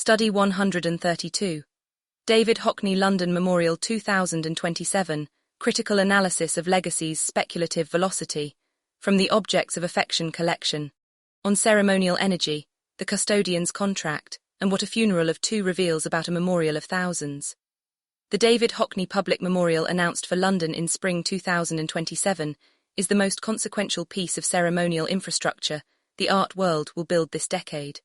Study 132. David Hockney London Memorial 2027, Critical Analysis of Legacy's Speculative Velocity, from the Objects of Affection collection, on Ceremonial Energy, the Custodian's Contract, and What a Funeral of Two Reveals About a Memorial of Thousands. The David Hockney Public Memorial announced for London in spring 2027 is the most consequential piece of ceremonial infrastructure the art world will build this decade.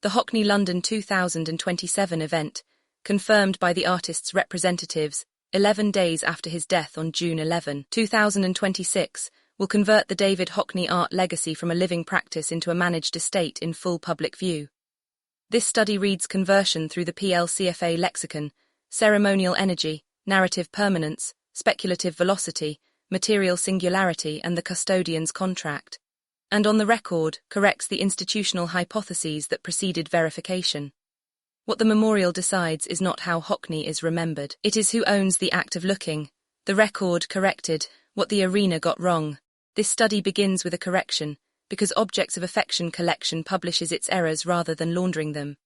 The Hockney London 2027 event, confirmed by the artist's representatives 11 days after his death on June 11, 2026, will convert the David Hockney art legacy from a living practice into a managed estate in full public view. This study reads conversion through the PLCFA lexicon, ceremonial energy, narrative permanence, speculative velocity, material singularity and the custodian's contract, and on the record corrects the institutional hypotheses that preceded verification. What the memorial decides is not how Hockney is remembered. It is who owns the act of looking. The record corrected what the arena got wrong. This study begins with a correction, because Objects of Affection collection publishes its errors rather than laundering them.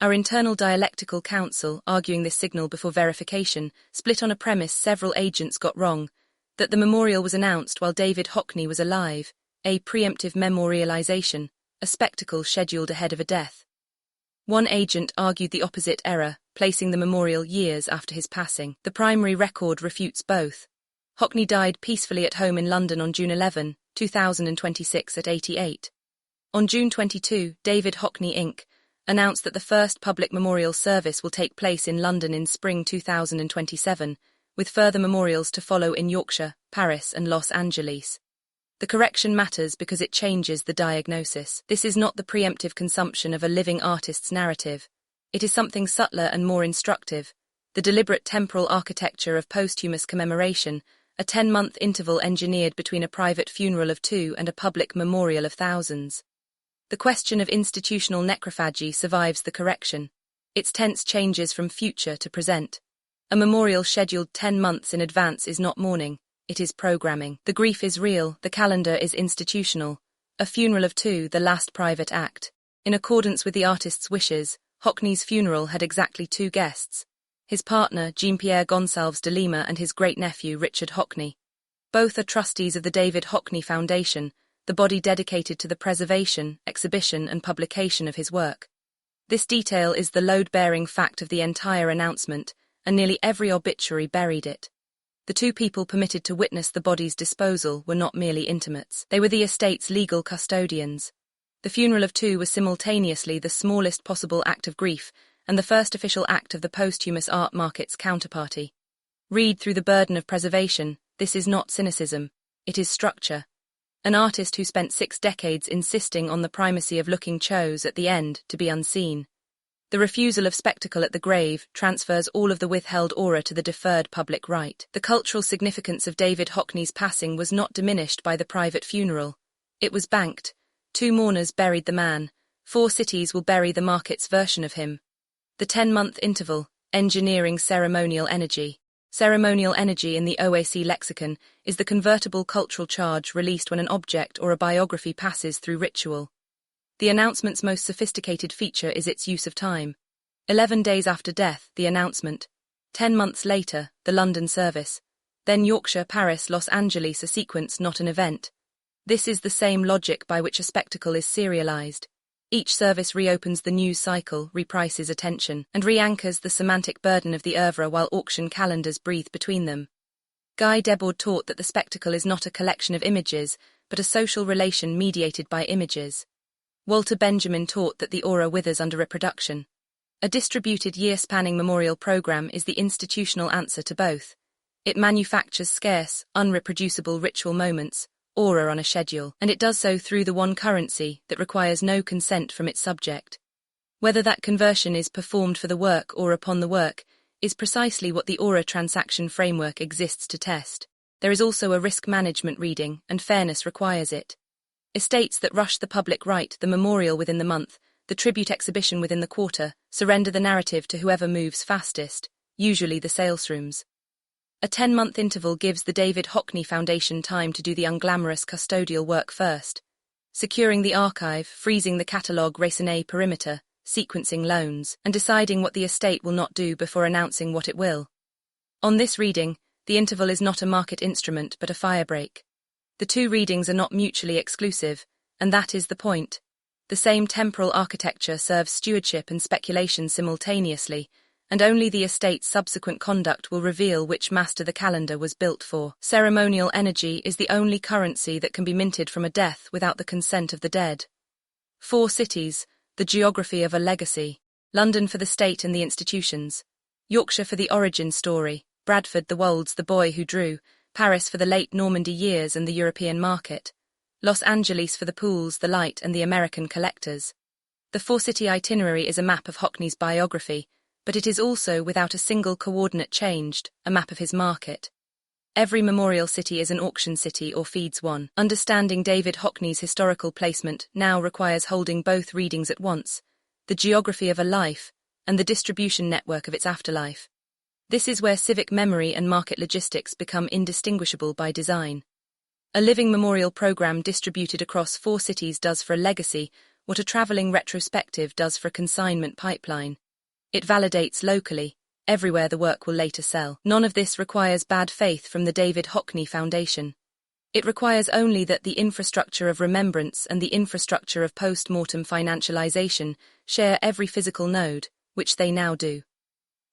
Our internal dialectical council, arguing this signal before verification, split on a premise several agents got wrong, that the memorial was announced while David Hockney was alive, a preemptive memorialization, a spectacle scheduled ahead of a death. One agent argued the opposite error, placing the memorial years after his passing. The primary record refutes both. Hockney died peacefully at home in London on June 11, 2026 at 88. On June 22, David Hockney Inc. announced that the first public memorial service will take place in London in spring 2027, with further memorials to follow in Yorkshire, Paris and Los Angeles. The correction matters because it changes the diagnosis. This is not the preemptive consumption of a living artist's narrative. It is something subtler and more instructive, the deliberate temporal architecture of posthumous commemoration, a 10-month interval engineered between a private funeral of two and a public memorial of thousands. The question of institutional necrophagy survives the correction. Its tense changes from future to present. A memorial scheduled 10 months in advance is not mourning, it is programming. The grief is real, the calendar is institutional. A funeral of two, the last private act. In accordance with the artist's wishes, Hockney's funeral had exactly two guests. His partner, Jean-Pierre Gonsalves de Lima, and his great-nephew, Richard Hockney. Both are trustees of the David Hockney Foundation, the body dedicated to the preservation, exhibition and publication of his work. This detail is the load-bearing fact of the entire announcement, and nearly every obituary buried it. The two people permitted to witness the body's disposal were not merely intimates. They were the estate's legal custodians. The funeral of two was simultaneously the smallest possible act of grief and the first official act of the posthumous art market's counterparty. Read through the burden of preservation, this is not cynicism, it is structure. An artist who spent 6 decades insisting on the primacy of looking chose, at the end, to be unseen. The refusal of spectacle at the grave transfers all of the withheld aura to the deferred public right. The cultural significance of David Hockney's passing was not diminished by the private funeral. It was banked. 2 mourners buried the man. 4 cities will bury the market's version of him. The 10-month interval, engineering ceremonial energy. Ceremonial energy in the OAC lexicon is the convertible cultural charge released when an object or a biography passes through ritual. The announcement's most sophisticated feature is its use of time. 11 days after death, the announcement. 10 months later, the London service. Then Yorkshire, Paris, Los Angeles, a sequence, not an event. This is the same logic by which a spectacle is serialized. Each service reopens the news cycle, reprices attention, and re-anchors the semantic burden of the oeuvre while auction calendars breathe between them. Guy Debord taught that the spectacle is not a collection of images, but a social relation mediated by images. Walter Benjamin taught that the aura withers under reproduction. A distributed year-spanning memorial program is the institutional answer to both. It manufactures scarce, unreproducible ritual moments, aura on a schedule, and it does so through the one currency that requires no consent from its subject. Whether that conversion is performed for the work or upon the work is precisely what the aura transaction framework exists to test. There is also a risk management reading, and fairness requires it. Estates that rush the public right, the memorial within the month, the tribute exhibition within the quarter, surrender the narrative to whoever moves fastest, usually the salesrooms. A 10-month interval gives the David Hockney Foundation time to do the unglamorous custodial work first, securing the archive, freezing the catalogue raisonné perimeter, sequencing loans, and deciding what the estate will not do before announcing what it will. On this reading, the interval is not a market instrument but a firebreak. The two readings are not mutually exclusive, and that is the point. The same temporal architecture serves stewardship and speculation simultaneously, and only the estate's subsequent conduct will reveal which master the calendar was built for. Ceremonial energy is the only currency that can be minted from a death without the consent of the dead. 4 cities, the geography of a legacy. London for the state and the institutions. Yorkshire for the origin story. Bradford the Wolds, the boy who drew. Paris for the late Normandy years and the European market. Los Angeles for the pools, the light and the American collectors. The 4-city itinerary is a map of Hockney's biography, but it is also, without a single coordinate changed, a map of his market. Every memorial city is an auction city or feeds one. Understanding David Hockney's historical placement now requires holding both readings at once, the geography of a life and the distribution network of its afterlife. This is where civic memory and market logistics become indistinguishable by design. A living memorial program distributed across 4 cities does for a legacy what a traveling retrospective does for a consignment pipeline. It validates locally, everywhere the work will later sell. None of this requires bad faith from the David Hockney Foundation. It requires only that the infrastructure of remembrance and the infrastructure of post-mortem financialization share every physical node, which they now do.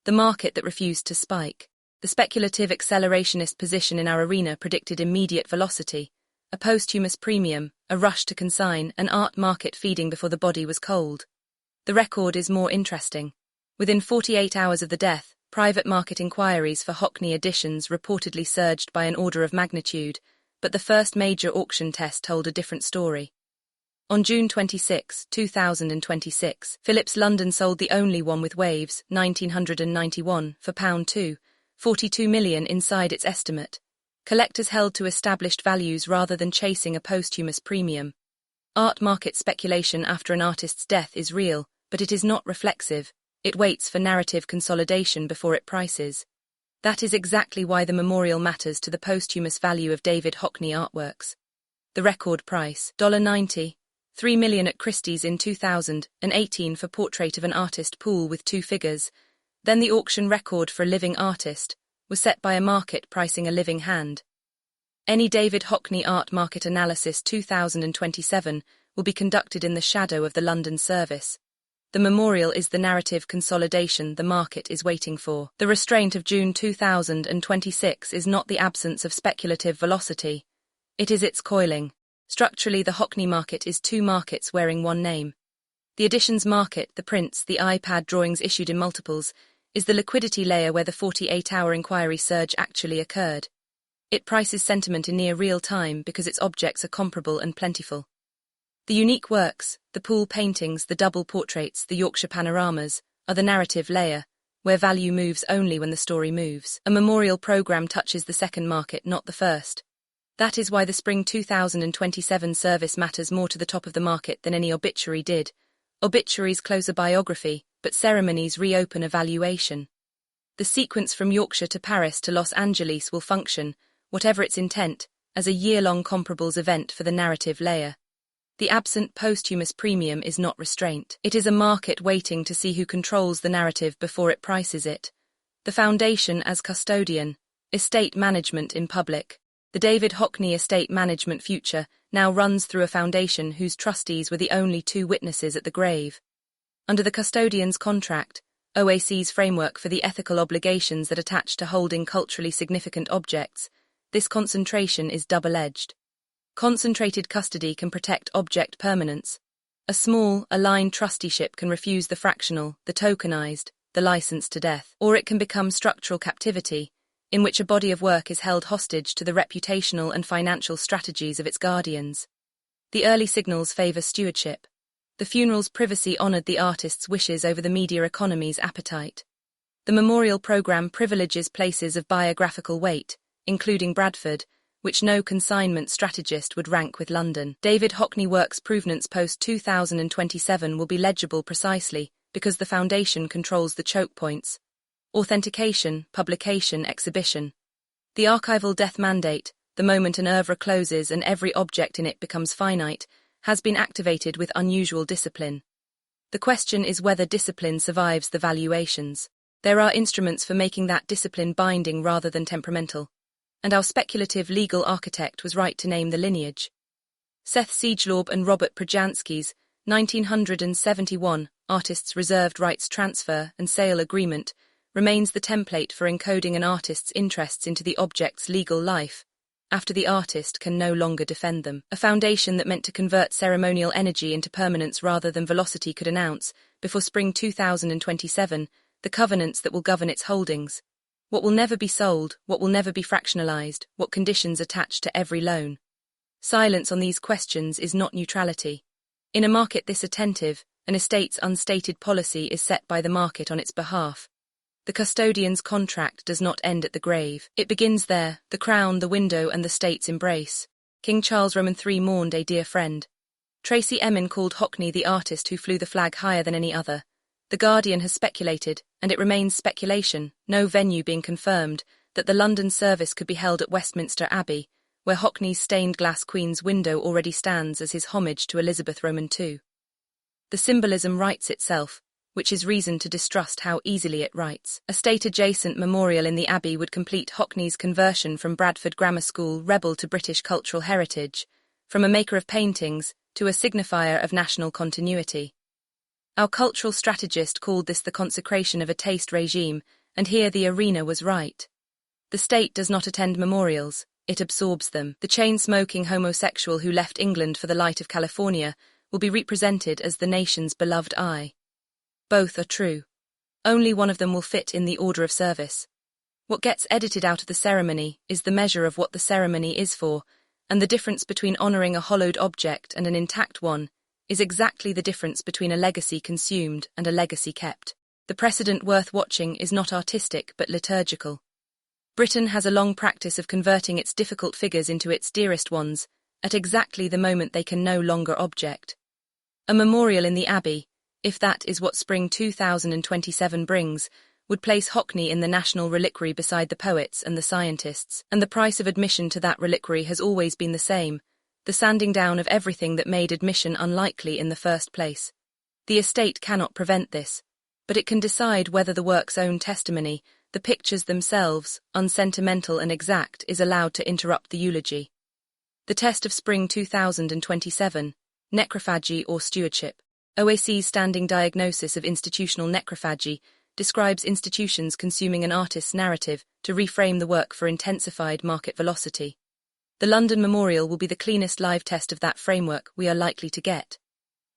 The market that refused to spike. The speculative accelerationist position in our arena predicted immediate velocity, a posthumous premium, a rush to consign, an art market feeding before the body was cold. The record is more interesting. Within 48 hours of the death, private market inquiries for Hockney editions reportedly surged by an order of magnitude, but the first major auction test told a different story. On June 26, 2026, Phillips London sold the only one with waves, 1991, for £2, 42 million inside its estimate. Collectors held to established values rather than chasing a posthumous premium. Art market speculation after an artist's death is real, but it is not reflexive. It waits for narrative consolidation before it prices. That is exactly why the memorial matters to the posthumous value of David Hockney artworks. The record price, $90, $3 million at Christie's in 2018 for portrait of an artist pool with 2 figures. Then the auction record for a living artist was set by a market pricing a living hand. Any David Hockney art market analysis 2027 will be conducted in the shadow of the London service. The memorial is the narrative consolidation the market is waiting for. The restraint of June 2026 is not the absence of speculative velocity. It is its coiling. Structurally, the Hockney market is 2 markets wearing one name. The editions market, the prints, the iPad drawings issued in multiples, is the liquidity layer where the 48-hour inquiry surge actually occurred. It prices sentiment in near real time because its objects are comparable and plentiful. The unique works, the pool paintings, the double portraits, the Yorkshire panoramas, are the narrative layer, where value moves only when the story moves. A memorial program touches the second market, not the first. That is why the spring 2027 service matters more to the top of the market than any obituary did. Obituaries close a biography, but ceremonies reopen a valuation. The sequence from Yorkshire to Paris to Los Angeles will function, whatever its intent, as a year-long comparables event for the narrative layer. The absent posthumous premium is not restraint. It is a market waiting to see who controls the narrative before it prices it. The foundation as custodian, estate management in public. The David Hockney estate management future now runs through a foundation whose trustees were the only 2 witnesses at the grave. Under the custodian's contract, OAC's framework for the ethical obligations that attach to holding culturally significant objects, this concentration is double-edged. Concentrated custody can protect object permanence. A small, aligned trusteeship can refuse the fractional, the tokenized, the licensed to death. Or it can become structural captivity, in which a body of work is held hostage to the reputational and financial strategies of its guardians. The early signals favor stewardship. The funeral's privacy honored the artist's wishes over the media economy's appetite. The memorial program privileges places of biographical weight, including Bradford, which no consignment strategist would rank with London. David Hockney works' provenance post-2027 will be legible precisely because the foundation controls the choke points: authentication, publication, exhibition. The archival death mandate, the moment an oeuvre closes and every object in it becomes finite, has been activated with unusual discipline. The question is whether discipline survives the valuations. There are instruments for making that discipline binding rather than temperamental. And our speculative legal architect was right to name the lineage. Seth Siegelaub and Robert Projansky's 1971 Artists' Reserved Rights Transfer and Sale Agreement remains the template for encoding an artist's interests into the object's legal life, after the artist can no longer defend them. A foundation that meant to convert ceremonial energy into permanence rather than velocity could announce, before spring 2027, the covenants that will govern its holdings. What will never be sold, what will never be fractionalized, what conditions attached to every loan. Silence on these questions is not neutrality. In a market this attentive, an estate's unstated policy is set by the market on its behalf. The custodian's contract does not end at the grave. It begins there, the crown, the window, and the state's embrace. King Charles Roman III mourned a dear friend. Tracy Emin called Hockney the artist who flew the flag higher than any other. The Guardian has speculated, and it remains speculation, no venue being confirmed, that the London service could be held at Westminster Abbey, where Hockney's stained-glass Queen's window already stands as his homage to Elizabeth Roman II. The symbolism writes itself, which is reason to distrust how easily it writes. A state-adjacent memorial in the Abbey would complete Hockney's conversion from Bradford Grammar School rebel to British cultural heritage, from a maker of paintings to a signifier of national continuity. Our cultural strategist called this the consecration of a taste regime, and here the arena was right. The state does not attend memorials, it absorbs them. The chain-smoking homosexual who left England for the light of California will be represented as the nation's beloved eye. Both are true. Only one of them will fit in the order of service. What gets edited out of the ceremony is the measure of what the ceremony is for, and the difference between honouring a hollowed object and an intact one is exactly the difference between a legacy consumed and a legacy kept. The precedent worth watching is not artistic but liturgical. Britain has a long practice of converting its difficult figures into its dearest ones, at exactly the moment they can no longer object. A memorial in the Abbey, if that is what spring 2027 brings, would place Hockney in the national reliquary beside the poets and the scientists, and the price of admission to that reliquary has always been the same, the sanding down of everything that made admission unlikely in the first place. The estate cannot prevent this, but it can decide whether the work's own testimony, the pictures themselves, unsentimental and exact, is allowed to interrupt the eulogy. The test of spring 2027, necrophagy or stewardship. OAC's standing diagnosis of institutional necrophagy describes institutions consuming an artist's narrative to reframe the work for intensified market velocity. The London Memorial will be the cleanest live test of that framework we are likely to get.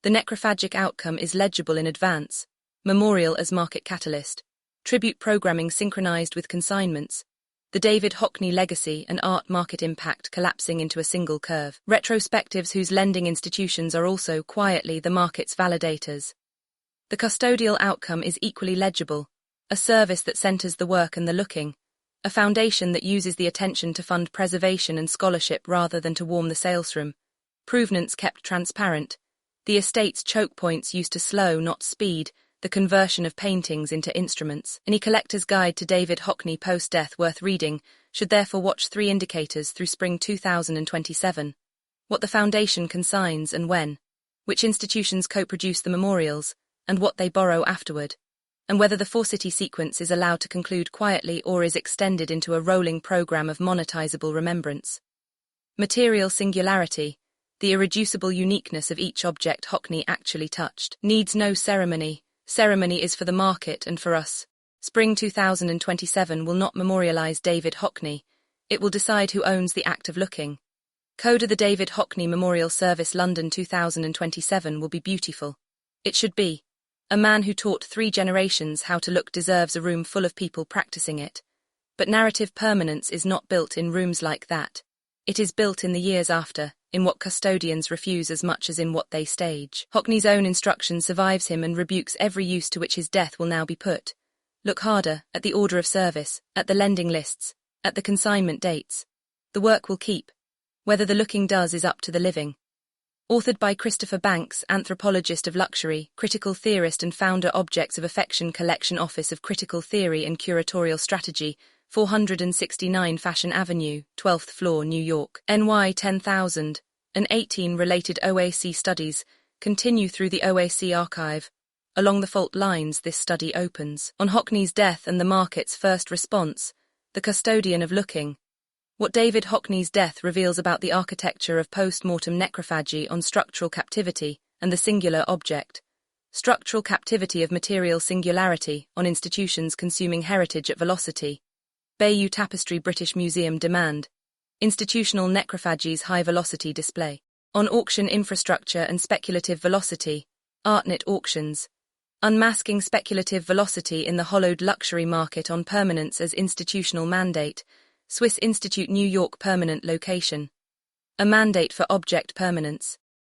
The necrophagic outcome is legible in advance, memorial as market catalyst, tribute programming synchronized with consignments, the David Hockney legacy and art market impact collapsing into a single curve. Retrospectives whose lending institutions are also quietly the market's validators. The custodial outcome is equally legible, a service that centers the work and the looking, a foundation that uses the attention to fund preservation and scholarship rather than to warm the salesroom, provenance kept transparent, the estate's choke points used to slow, not speed, the conversion of paintings into instruments. Any collector's guide to David Hockney post-death worth reading should therefore watch 3 indicators through spring 2027. What the foundation consigns and when, which institutions co-produce the memorials, and what they borrow afterward, and whether the 4-city sequence is allowed to conclude quietly or is extended into a rolling program of monetizable remembrance. Material singularity, the irreducible uniqueness of each object Hockney actually touched, needs no ceremony. Ceremony is for the market and for us. Spring 2027 will not memorialize David Hockney. It will decide who owns the act of looking. Code of the David Hockney Memorial Service London 2027 will be beautiful. It should be. A man who taught 3 generations how to look deserves a room full of people practicing it. But narrative permanence is not built in rooms like that. It is built in the years after, in what custodians refuse as much as in what they stage. Hockney's own instruction survives him and rebukes every use to which his death will now be put. Look harder, at the order of service, at the lending lists, at the consignment dates. The work will keep. Whether the looking does is up to the living. Authored by Christopher Banks, anthropologist of luxury, critical theorist and founder Objects of Affection Collection Office of Critical Theory and Curatorial Strategy, 469 Fashion Avenue, 12th floor, New York, NY 10000, and 18 related OAC studies continue through the OAC archive, Along the fault lines this study opens. On Hockney's death and the market's first response, the custodian of looking. What David Hockney's death reveals about the architecture of post-mortem necrophagy on structural captivity and the singular object. Structural captivity of material singularity on institutions consuming heritage at velocity. Bayeux Tapestry British Museum demand. Institutional necrophagy's high-velocity display. On auction infrastructure and speculative velocity, ArtNet auctions. Unmasking speculative velocity in the hollowed luxury market on permanence as institutional mandate. Swiss Institute New York permanent location. A mandate for object permanence.